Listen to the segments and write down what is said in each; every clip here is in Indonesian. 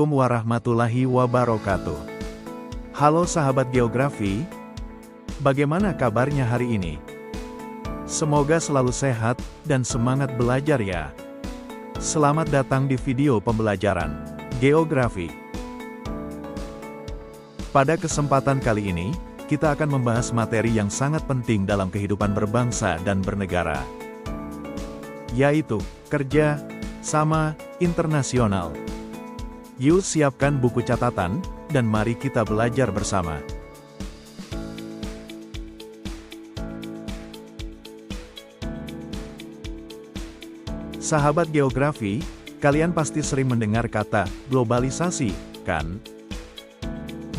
Assalamualaikum warahmatullahi wabarakatuh. Halo sahabat geografi, bagaimana kabarnya hari ini? Semoga selalu sehat dan semangat belajar ya. Selamat datang di video pembelajaran geografi. Pada kesempatan kali ini, kita akan membahas materi yang sangat penting dalam kehidupan berbangsa dan bernegara, yaitu kerja sama internasional. Yuk siapkan buku catatan, dan mari kita belajar bersama. Sahabat geografi, kalian pasti sering mendengar kata globalisasi, kan?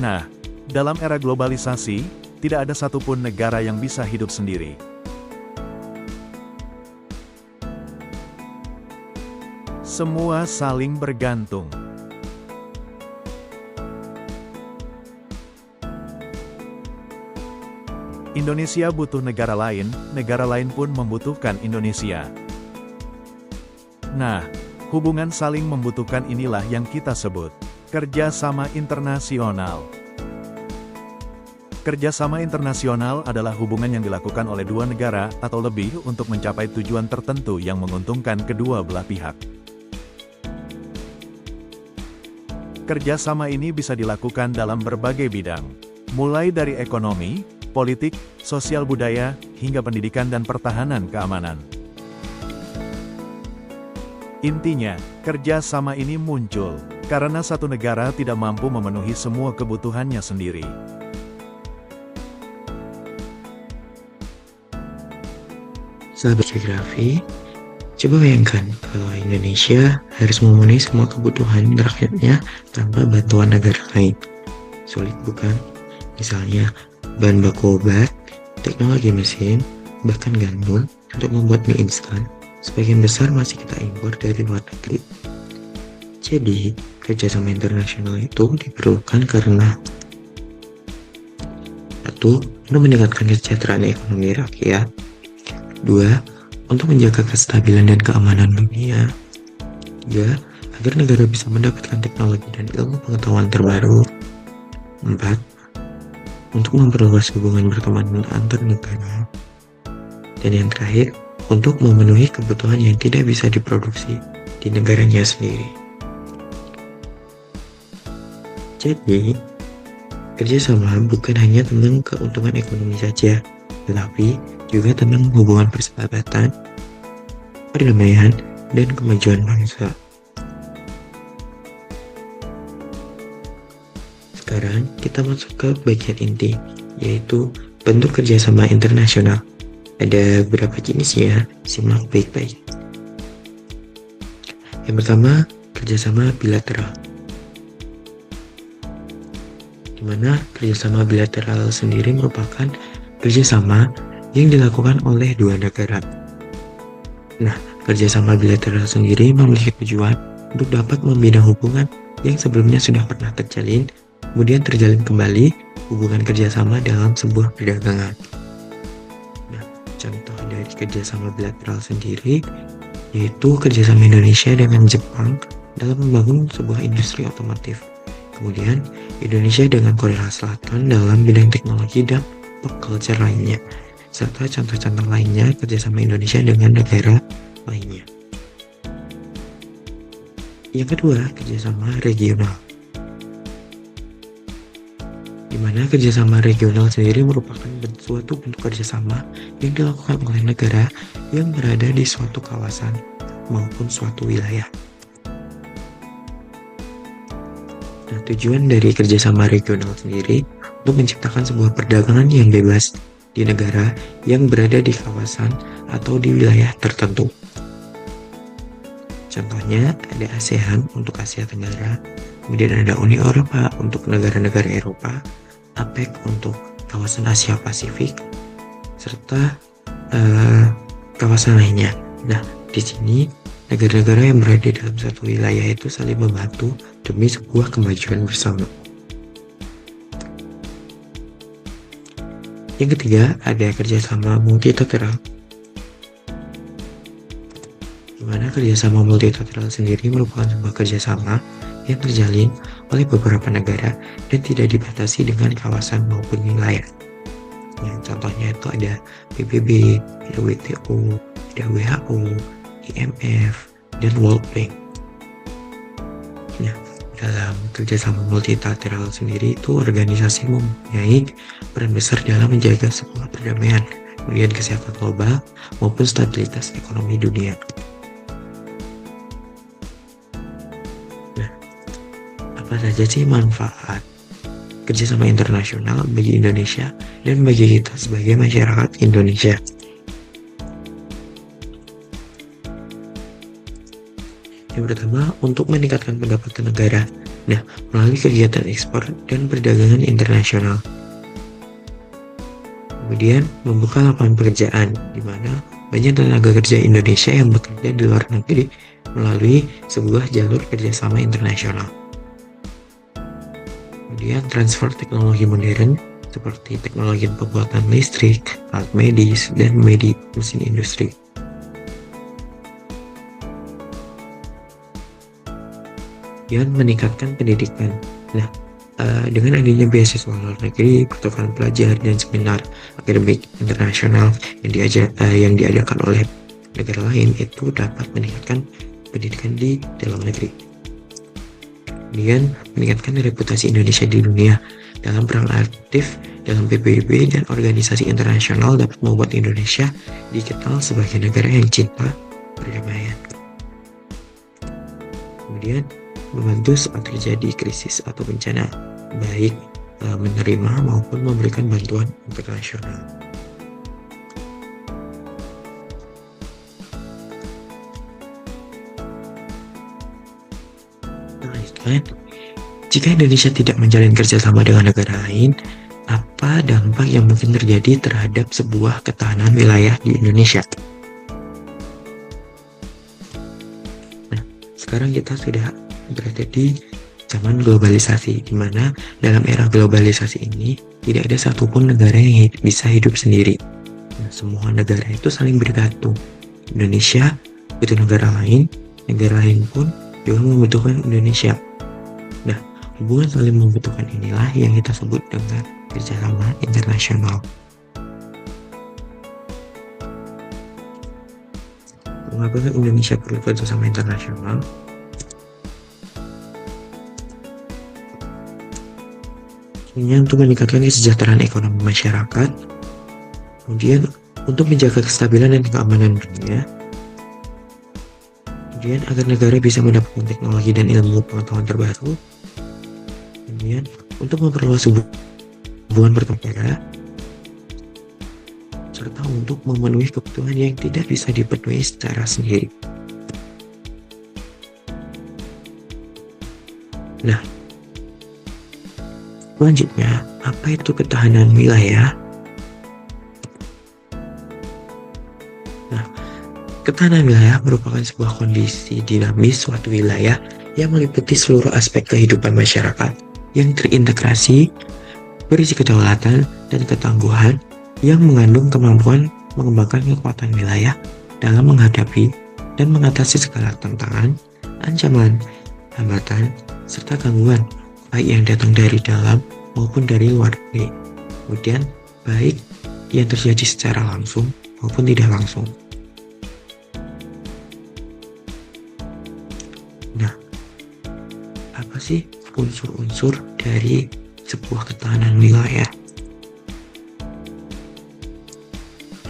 Nah, dalam era globalisasi, tidak ada satupun negara yang bisa hidup sendiri. Semua saling bergantung. Indonesia butuh negara lain pun membutuhkan Indonesia. Nah, hubungan saling membutuhkan inilah yang kita sebut kerjasama internasional. Kerjasama internasional adalah hubungan yang dilakukan oleh dua negara atau lebih untuk mencapai tujuan tertentu yang menguntungkan kedua belah pihak. Kerjasama ini bisa dilakukan dalam berbagai bidang, mulai dari ekonomi, politik, sosial budaya, hingga pendidikan dan pertahanan keamanan. Intinya, kerjasama ini muncul karena satu negara tidak mampu memenuhi semua kebutuhannya sendiri. Sahabat geografi, coba bayangkan kalau Indonesia harus memenuhi semua kebutuhan rakyatnya tanpa bantuan negara lain. Sulit bukan? Misalnya, bahan baku obat, teknologi mesin, bahkan gandum untuk membuat mie instan, sebagian besar masih kita impor dari luar negeri. Jadi, kerjasama internasional itu diperlukan karena 1. Untuk meningkatkan kesejahteraan ekonomi rakyat. 2. Untuk menjaga kestabilan dan keamanan dunia. 3. Agar negara bisa mendapatkan teknologi dan ilmu pengetahuan terbaru. 4. Untuk memperluas hubungan pertemanan antar negara. Dan yang terakhir, untuk memenuhi kebutuhan yang tidak bisa diproduksi di negaranya sendiri. Jadi, kerjasama bukan hanya tentang keuntungan ekonomi saja, tetapi juga tentang hubungan persahabatan, perdamaian, dan kemajuan bangsa. Sekarang kita masuk ke bagian inti, yaitu bentuk kerjasama internasional. Ada beberapa jenisnya, simak baik-baik. Yang pertama, kerjasama bilateral. Di mana kerjasama bilateral sendiri merupakan kerjasama yang dilakukan oleh dua negara. Nah, kerjasama bilateral sendiri memiliki tujuan untuk dapat membina hubungan yang sebelumnya sudah pernah terjalin, kemudian terjalin kembali hubungan kerjasama dalam sebuah perdagangan. Nah, contoh dari kerjasama bilateral sendiri yaitu kerjasama Indonesia dengan Jepang dalam membangun sebuah industri otomotif. Kemudian Indonesia dengan Korea Selatan dalam bidang teknologi dan pop culture lainnya. Serta contoh-contoh lainnya kerjasama Indonesia dengan negara lainnya. Yang kedua, kerjasama regional. Di mana kerjasama regional sendiri merupakan suatu bentuk kerjasama yang dilakukan oleh negara yang berada di suatu kawasan maupun suatu wilayah. Nah, tujuan dari kerjasama regional sendiri untuk menciptakan sebuah perdagangan yang bebas di negara yang berada di kawasan atau di wilayah tertentu. Contohnya ada ASEAN untuk Asia Tenggara, kemudian ada Uni Eropa untuk negara-negara Eropa, APEC untuk kawasan Asia Pasifik, serta kawasan lainnya. Nah, di sini negara-negara yang berada dalam satu wilayah itu saling membantu demi sebuah kemajuan bersama. Yang ketiga, ada kerjasama multilateral. Di mana kerjasama multilateral sendiri merupakan sebuah kerjasama yang terjalin oleh beberapa negara dan tidak dibatasi dengan kawasan maupun wilayah. Yang contohnya itu ada PBB, ada WTO, ada WHO, IMF, dan World Bank. Nah, dalam kerjasama multilateral sendiri itu organisasi mempunyai peran besar dalam menjaga sebuah perdamaian, kemudian kesehatan global maupun stabilitas ekonomi dunia. Nah, apa saja sih manfaat kerjasama internasional bagi Indonesia dan bagi kita sebagai masyarakat Indonesia? Yang pertama, untuk meningkatkan pendapatan negara. Nah, melalui kegiatan ekspor dan perdagangan internasional. Kemudian, membuka lapangan pekerjaan, di mana banyak tenaga kerja Indonesia yang bekerja di luar negeri melalui sebuah jalur kerjasama internasional. Kemudian, transfer teknologi modern, seperti teknologi pembuatan listrik, alat medis, dan mesin industri. Dan meningkatkan pendidikan. Nah, dengan adanya beasiswa luar negeri, pertukaran pelajar, dan seminar akademik internasional yang diadakan oleh negara lain itu dapat meningkatkan pendidikan di dalam negeri. Kemudian meningkatkan reputasi Indonesia di dunia. Dalam peran aktif dalam PBB dan organisasi internasional dapat membuat Indonesia dikenal sebagai negara yang cinta perdamaian. Kemudian membantu saat terjadi krisis atau bencana, baik menerima maupun memberikan bantuan internasional. Jika Indonesia tidak menjalin kerjasama dengan negara lain, apa dampak yang mungkin terjadi terhadap sebuah ketahanan wilayah di Indonesia? Nah, sekarang kita sudah berada di zaman globalisasi, di mana dalam era globalisasi ini tidak ada satupun negara yang bisa hidup sendiri. Nah, semua negara itu saling bergantung. Indonesia butuh negara lain pun juga membutuhkan Indonesia. Nah, hubungan saling membutuhkan inilah yang kita sebut dengan kerjasama internasional. Mengapa Indonesia perlu kerjasama internasional? Ini untuk meningkatkan kesejahteraan ekonomi masyarakat, kemudian untuk menjaga kestabilan dan keamanan dunia, kemudian agar negara bisa mendapatkan teknologi dan ilmu pengetahuan terbaru, kemudian untuk memperluas hubungan pertempera, serta untuk memenuhi kebutuhan yang tidak bisa dipenuhi secara sendiri. Nah, selanjutnya, apa itu ketahanan wilayah? Nah, ketahanan wilayah merupakan sebuah kondisi dinamis suatu wilayah yang meliputi seluruh aspek kehidupan masyarakat yang terintegrasi, berisi kedaulatan dan ketangguhan yang mengandung kemampuan mengembangkan kekuatan wilayah dalam menghadapi dan mengatasi segala tantangan, ancaman, hambatan, serta gangguan baik yang datang dari dalam maupun dari luar negeri, kemudian baik yang terjadi secara langsung maupun tidak langsung. Nah, apa sih unsur-unsur dari sebuah ketahanan wilayah?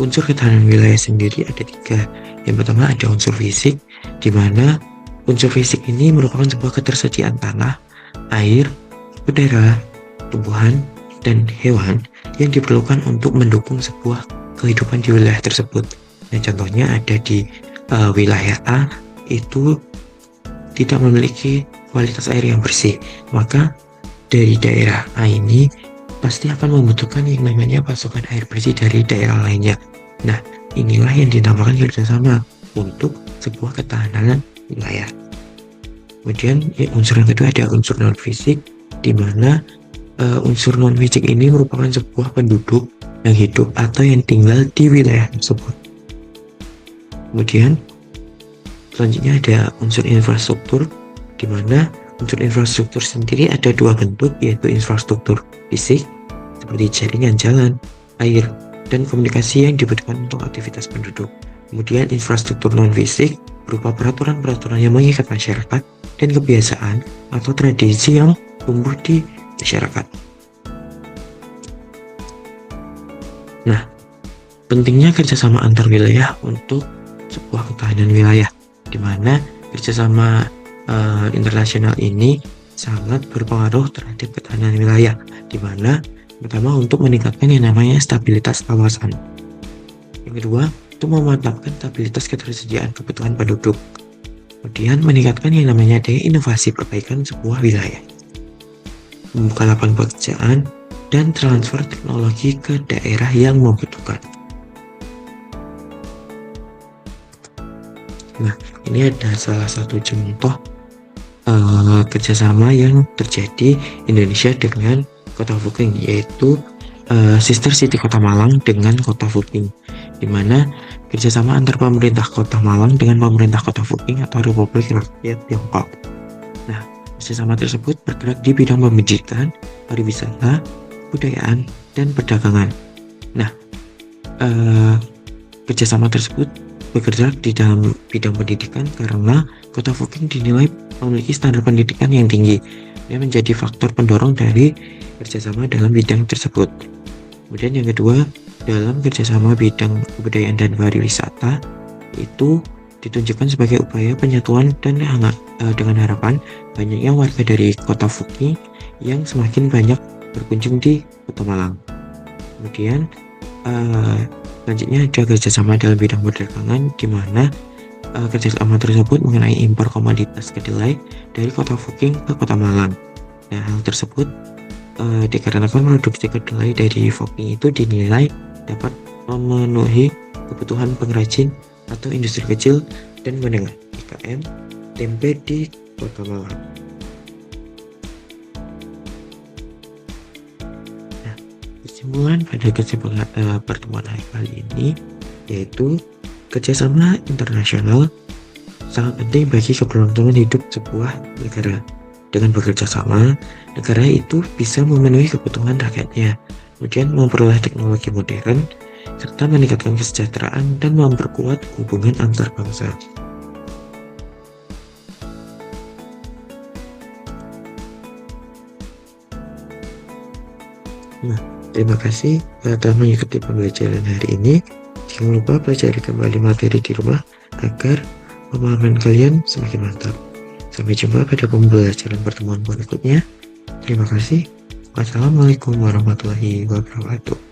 Unsur ketahanan wilayah sendiri ada 3. Yang pertama ada unsur fisik, di mana unsur fisik ini merupakan sebuah ketersediaan tanah, air, udara, tumbuhan, dan hewan yang diperlukan untuk mendukung sebuah kehidupan di wilayah tersebut. Nah, contohnya ada di wilayah A itu tidak memiliki kualitas air yang bersih, maka dari daerah A ini pasti akan membutuhkan yang namanya pasokan air bersih dari daerah lainnya. Nah, inilah yang dinamakan kerjasama untuk sebuah ketahanan wilayah. Kemudian unsur yang kedua ada unsur non fisik, di mana unsur non fisik ini merupakan sebuah penduduk yang hidup atau yang tinggal di wilayah tersebut. Kemudian selanjutnya ada unsur infrastruktur, di mana Untuk infrastruktur sendiri ada dua bentuk, yaitu infrastruktur fisik seperti jaringan jalan, air, dan komunikasi yang dibutuhkan untuk aktivitas penduduk. Kemudian infrastruktur non-fisik berupa peraturan-peraturan yang mengikat masyarakat dan kebiasaan atau tradisi yang tumbuh di masyarakat. Nah, pentingnya kerjasama antar wilayah untuk sebuah ketahanan wilayah, di mana kerjasama internasional ini sangat berpengaruh terhadap ketahanan wilayah, di mana pertama untuk meningkatkan yang namanya stabilitas kawasan. Yang kedua, untuk memantapkan stabilitas ketersediaan kebutuhan penduduk. Kemudian meningkatkan yang namanya daya inovasi perbaikan sebuah wilayah. Membuka lapangan pekerjaan dan transfer teknologi ke daerah yang membutuhkan. Nah, ini ada salah satu contoh kerjasama yang terjadi Indonesia dengan Kota Fuking, yaitu Sister City Kota Malang dengan Kota Fuking, di mana kerjasama antar pemerintah Kota Malang dengan pemerintah Kota Fuking atau Republik Rakyat Tiongkok. Nah, kerjasama tersebut bergerak di bidang pendidikan, pariwisata, kebudayaan, dan perdagangan. Nah, kerjasama tersebut bergerak di dalam bidang pendidikan karena Kota Fuking dinilai memiliki standar pendidikan yang tinggi. Dia menjadi faktor pendorong dari kerjasama dalam bidang tersebut. Kemudian yang kedua, dalam kerjasama bidang kebudayaan dan pariwisata itu ditunjukkan sebagai upaya penyatuan dan dengan harapan banyaknya warga dari Kota Fuking yang semakin banyak berkunjung di Kota Malang. Kemudian selanjutnya ada kerjasama dalam bidang perdagangan, di mana kerjasama tersebut mengenai impor komoditas kedelai dari Kota Fuking ke Kota Malang. Nah, hal tersebut dikarenakan produksi kedelai dari Fuking itu dinilai dapat memenuhi kebutuhan pengrajin atau industri kecil dan menengah (IKM) tempe di Kota Malang. Nah, kesimpulan pada pertemuan hari kali ini yaitu kerjasama internasional sangat penting bagi keberlangsungan hidup sebuah negara. Dengan bekerja sama, negara itu bisa memenuhi kebutuhan rakyatnya, kemudian memperoleh teknologi modern, serta meningkatkan kesejahteraan dan memperkuat hubungan antar bangsa. Nah, terima kasih telah mengikuti pembelajaran hari ini. Jangan lupa pelajari kembali materi di rumah agar pemahaman kalian semakin mantap. Sampai jumpa pada pembelajaran pertemuan berikutnya. Terima kasih. Wassalamualaikum warahmatullahi wabarakatuh.